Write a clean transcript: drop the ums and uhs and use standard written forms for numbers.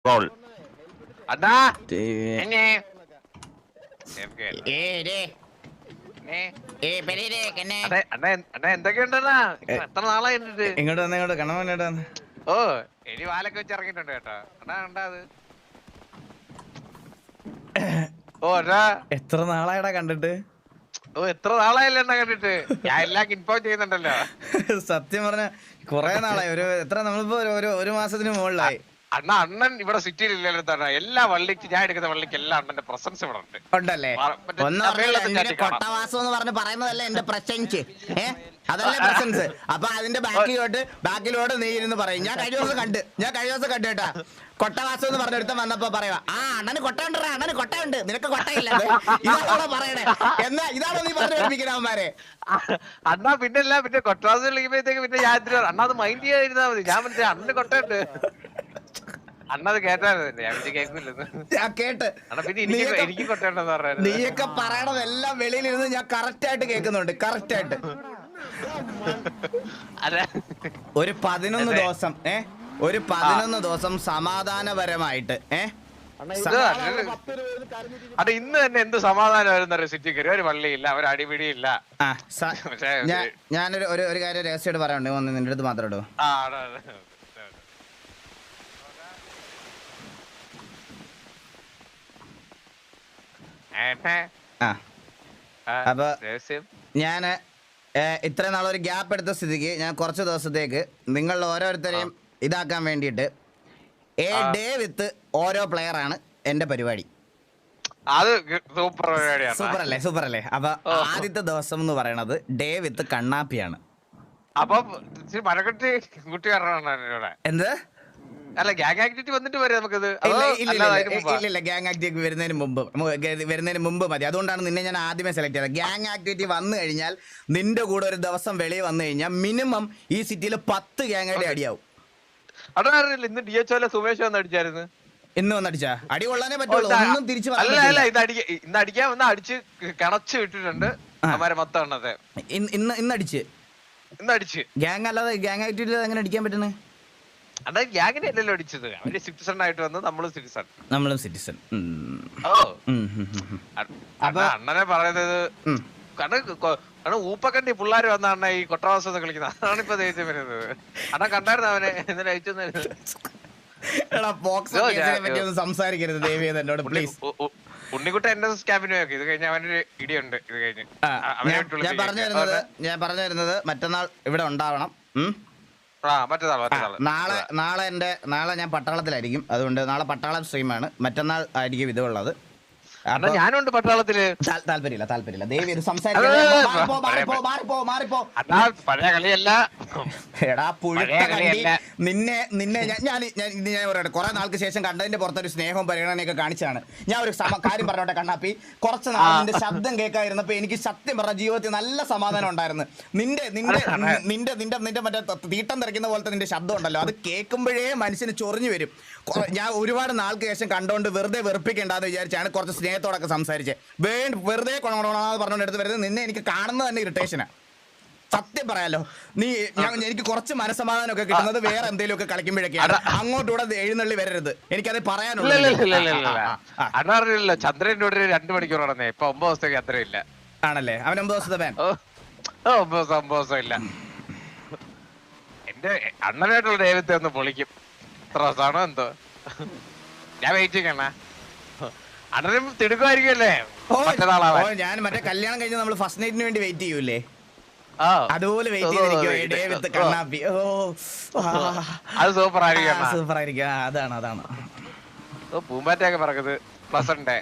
Goal അണ്ണാ എന്തൊക്കെയുണ്ടണ്ണാ എത്ര നാളായി ഇങ്ങോട്ട് വന്ന് ഇങ്ങോട്ട് കണ്ണ ഓ എലി വാലൊക്കെ വെച്ച് ഇറങ്ങിയിട്ടുണ്ട് കേട്ടോ അണ്ണാ കണ്ടാ അത് ഓ അണ്ണാ എത്ര നാളായടാ കണ്ടിട്ട്? ഓ എത്ര നാളായല്ലേ എണ്ണ കണ്ടിട്ട് ഞാൻ എല്ലാം ഇൻഫോം ചെയ്യുന്നുണ്ടല്ലോ. സത്യം പറഞ്ഞ കൊറേ നാളായി. എത്ര നമ്മളിപ്പോ ഒരു മാസത്തിന് മുകളിലായി. അണ്ണൻ ഇവിടെ സിറ്റിയിൽ ഇല്ലല്ലോ. എല്ലാ വള്ളിക്ക് ഞാൻ എടുക്കുന്ന വള്ളിക്ക് എല്ലാ അണ്ണന്റെ പ്രസൻസ് ഇവിടെ ഉണ്ട്. ഉണ്ടല്ലേ? കൊട്ടവാസം എന്ന് പറഞ്ഞ് പറയുന്നതല്ലേ എന്റെ പ്രസൻസ്. അതല്ലേ പ്രസൻസ്. അപ്പൊ അതിന്റെ ബാക്കിലോട്ട് നീ ഇരുന്ന് പറയും. ഞാൻ കഴിഞ്ഞ ദിവസം കണ്ടു കേട്ടാ. കൊട്ടവാസം എന്ന് പറഞ്ഞെടുത്ത വന്നപ്പോ പറയാ അണ്ണന് കൊട്ടയുണ്ടാ, അണ്ണന് കൊട്ടയുണ്ട്, നിനക്ക് കൊട്ടയില്ല. ഇതാണോ പറയണേ? എന്നാ ഇതാണോ നീ പറഞ്ഞു പഠിപ്പിക്കണ അവന്മാരെ? അണ്ണാ പിന്നെ കൊട്ടവാസം വിളിക്കുമ്പോഴത്തേക്ക് പിന്നെ ഞാൻ അണ്ണാ അത് മൈൻഡ് ചെയ്യാതിരുന്നാ മതി. ഞാൻ മനസ്സിലായി അണ്ണന് കൊട്ടയുണ്ട്. അണ്ണത് കേട്ടായിരുന്നു. ഞാൻ കേട്ട് നീയൊക്കെ പറയണതെല്ലാം വെളിയിലിരുന്ന് ഞാൻ കറക്റ്റ് ആയിട്ട് കേൾക്കുന്നുണ്ട്. കറക്റ്റ് ആയിട്ട് ഒരു 11 ദിവസം ഒരു 11 ദിവസം സമാധാനപരമായിട്ട് ഇന്ന് തന്നെ എന്ത് സമാധാനമായിരുന്നു സിറ്റിക്ക്. ഒരു വള്ളിയില്ല, ഒരു അടിപിടിയില്ല. ഞാനൊരു കാര്യം രഹസ്യമായിട്ട് പറയാനുണ്ട്. വന്ന് നിന്റെ അടുത്ത് മാത്രം ഇടൂ. അപ്പൊ ഞാന് ഇത്രയും നാളൊരു ഗ്യാപ്പ് എടുത്ത സ്ഥിതിക്ക് ഞാൻ കുറച്ച് ദിവസത്തേക്ക് നിങ്ങൾ ഓരോരുത്തരെയും ഇതാക്കാൻ വേണ്ടിയിട്ട് ഡേ വിത്ത് ഓരോ പ്ലെയർ ആണ് എന്റെ പരിപാടി. സൂപ്പർ അല്ലേ? അപ്പൊ ആദ്യത്തെ ദിവസം എന്ന് പറയണത് ഡേ വിത്ത് കണ്ണാപ്പിയാണ്. എന്ത് അല്ല ഗ്യാങ് ആക്ടിവിറ്റി വന്നിട്ട് വരെ നമുക്കത് ഇല്ല. ഗ്യാങ് ആക്ടിവിറ്റി വരുന്നതിന് മുമ്പ് മതി. അതുകൊണ്ടാണ് നിന്നെ ഞാൻ ആദ്യമേ സെലക്ട് ചെയ്തത്. ഗ്യാങ് ആക്ടിവിറ്റി വന്നു കഴിഞ്ഞാൽ നിന്റെ കൂടെ ഒരു ദിവസം വെളിയിൽ വന്നു കഴിഞ്ഞാൽ മിനിമം ഈ സിറ്റിയിൽ 10 ഗ്യാങ് ആയിട്ട് അടിയാവും. ഇന്ന് DHO സുമേഷ് വന്ന് അടിച്ചായിരുന്നു. ഇന്ന് വന്നടിച്ചാ അടി കൊള്ളാനേ പറ്റുള്ളൂ. ഒന്നും തിരിച്ചു ഇന്ന് അടിക്കാൻ വന്ന് അടിച്ച് കിണച്ച് വിട്ടിട്ടുണ്ട് മൊത്തം എണ്ണത്തെ. ഇന്നടിച്ച് ഗ്യാങ് അല്ലാതെ ഗ്യാങ് ആക്ടിവിറ്റി എങ്ങനെ അടിക്കാൻ പറ്റുന്നത്? അതാ ഗ്യാങ്ങിനെയല്ലല്ലോ അടിച്ചത്. അവര് സിറ്റിസൺ ആയിട്ട് വന്ന് നമ്മളും സിറ്റിസൺ. അണ്ണനെ പറയുന്നത് കാരണം ഊപ്പക്കണ്ടി പിള്ളേര് വന്നാണ് ഈ കൊട്ടവാസം കളിക്കുന്നത്. അതാണ് ഇപ്പൊ ദേഷ്യം വരുന്നത്. അണ്ണാ കണ്ടായിരുന്നു അവനെ എന്തിനാ അയച്ചു. സംസാരിക്കരുത് ദേവിയത് എന്നോട് പ്ലീസ്. ഉണ്ണിക്കുട്ട എന്റെ ക്യാമ്പിന് പോയി. ഇത് കഴിഞ്ഞ അവനൊരു ഇടിയുണ്ട്. ഇത് കഴിഞ്ഞ് ഞാൻ പറഞ്ഞു വരുന്നത് മറ്റന്നാൾ ഇവിടെ ഉണ്ടാവണം. നാളെ ഞാൻ പട്ടാളത്തിലായിരിക്കും. അതുകൊണ്ട് നാളെ പട്ടാളം സ്ട്രീമാണ്. മറ്റന്നാൾ ആയിരിക്കും ഇതുള്ളത്. ഞാനുണ്ട് പട്ടാളത്തില്. താല്പര്യമില്ല ദേവി ഒരു നിന്നെ ഞാൻ പറയട്ടെ. കുറെ നാൾക്ക് ശേഷം കണ്ടതിന്റെ പുറത്തൊരു സ്നേഹവും പരിഗണനയൊക്കെ കാണിച്ചാണ്. ഞാൻ ഒരു കാര്യം പറഞ്ഞോട്ടെ കണ്ണാപ്പി. കുറച്ച് നാൾ നിന്റെ ശബ്ദം കേൾക്കാതിരുന്നപ്പോ എനിക്ക് സത്യം പറഞ്ഞ ജീവിതത്തിൽ നല്ല സമാധാനം ഉണ്ടായിരുന്നു. നിന്റെ മറ്റേ തീട്ടം തെറിക്കുന്ന പോലത്തെ നിന്റെ ശബ്ദം ഉണ്ടല്ലോ, അത് കേൾക്കുമ്പോഴേ മനുഷ്യന് ചൊറിഞ്ഞു വരും. ഞാൻ ഒരുപാട് നാൾക്ക് ശേഷം കണ്ടോണ്ട് വെറുതെ വെറുപ്പിക്കേണ്ടെന്ന് വിചാരിച്ചാണ് കുറച്ച് സ്നേഹത്തോടൊക്കെ സംസാരിച്ചേ. വെറുതെ കൊണകൊണാന്ന് പറഞ്ഞോണ്ട് എടുത്ത് വരുന്നത് നിന്നെ എനിക്ക് കാണുന്നത് തന്നെ ഇറിറ്റേഷനാ. സത്യം പറയാലോ. എനിക്ക് കുറച്ച് മനസ്സമാധാനം ഒക്കെ കിട്ടുന്നത് വേറെ എന്തെങ്കിലും ഒക്കെ കളിക്കുമ്പോഴൊക്കെയാണ്. അങ്ങോട്ടൂടെ എഴുന്നള്ളി വരരുത്. എനിക്കത് പറയാനുള്ളൂ. ചന്ദ്രന്റെ 2 മണിക്കൂർ നടന്നേ. ഇപ്പൊ 9 ദിവസത്തേക്ക് അത്രയില്ല ആണല്ലേ? അവൻ 9 ദിവസത്തെ ഫാൻ. 9 ദിവസം ഇല്ല. എന്റെ അണ്ണനായിട്ടുള്ള ദൈവത്തെ ഒന്ന് പൊളിക്കും. എത്ര ദിവസമാണോ എന്തോ. ഞാൻ വെയിറ്റ് ചെയ്യണ അണ്ണനും തിടുക്കുമായിരിക്കുമല്ലേ? ഞാൻ മറ്റേ കല്യാണം കഴിഞ്ഞ് നമ്മൾ ഫസ്റ്റ് നൈറ്റിന് വേണ്ടി വെയിറ്റ് ചെയ്യൂലേ, അതുപോലെ വെയിറ്റ് ചെയ്തിരിക്കും കണ്ണാപ്പി. അത് സൂപ്പർ ആയിരിക്കും. സൂപ്പർ ആയിരിക്കും. അതാണ് പൂമ്പാറ്റയൊക്കെ പറഞ്ഞത് പ്ലസ് ഉണ്ട്.